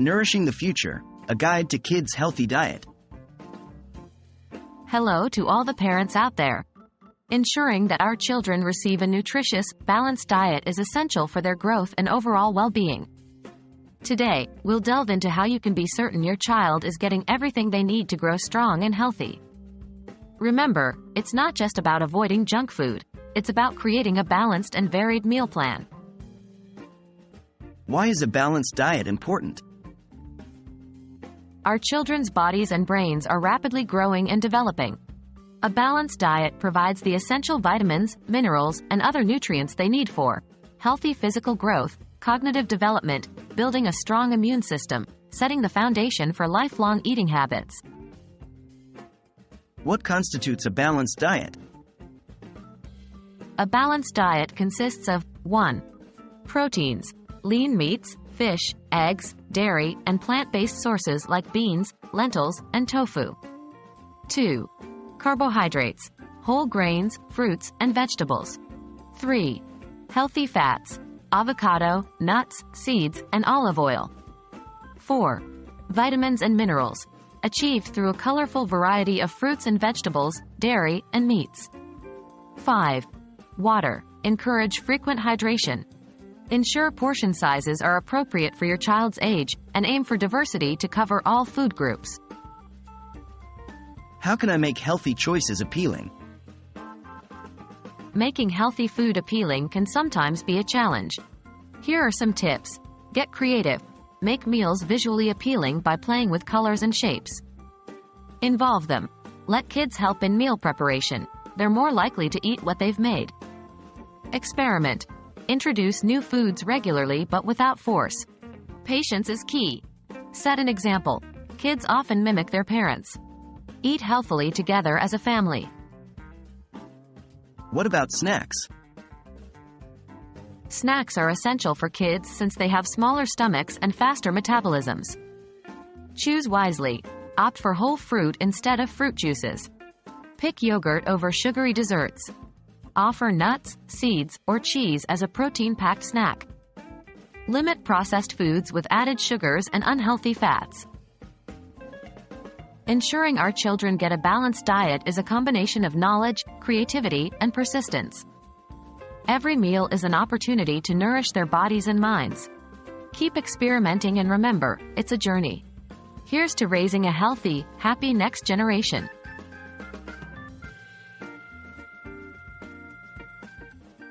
Nourishing the Future, a guide to kids' healthy diet. Hello to all the parents out there. Ensuring that our children receive a nutritious, balanced diet is essential for their growth and overall well-being. Today, we'll delve into how you can be certain your child is getting everything they need to grow strong and healthy. Remember, it's not just about avoiding junk food. It's about creating a balanced and varied meal plan. Why is a balanced diet important? Our children's bodies and brains are rapidly growing and developing. A balanced diet provides the essential vitamins, minerals, and other nutrients they need for healthy physical growth, cognitive development, building a strong immune system, setting the foundation for lifelong eating habits. What constitutes a balanced diet? A balanced diet consists of 1. Proteins, lean meats, fish, eggs, dairy, and plant-based sources like beans, lentils, and tofu. 2. Carbohydrates, whole grains, fruits, and vegetables. 3. Healthy fats, avocado, nuts, seeds, and olive oil. 4. Vitamins and minerals, achieved through a colorful variety of fruits and vegetables, dairy, and meats. 5. Water, encourage frequent hydration. Ensure portion sizes are appropriate for your child's age, and aim for diversity to cover all food groups. How can I make healthy choices appealing? Making healthy food appealing can sometimes be a challenge. Here are some tips. Get creative. Make meals visually appealing by playing with colors and shapes. Involve them. Let kids help in meal preparation. They're more likely to eat what they've made. Experiment. Introduce new foods regularly but without force. Patience is key. Set an example. Kids often mimic their parents. Eat healthily together as a family. What about snacks? Snacks are essential for kids since they have smaller stomachs and faster metabolisms. Choose wisely. Opt for whole fruit instead of fruit juices. Pick yogurt over sugary desserts. Offer nuts, seeds, or cheese as a protein-packed snack. Limit processed foods with added sugars and unhealthy fats. Ensuring our children get a balanced diet is a combination of knowledge, creativity, and persistence. Every meal is an opportunity to nourish their bodies and minds. Keep experimenting and remember, it's a journey. Here's to raising a healthy, happy next generation.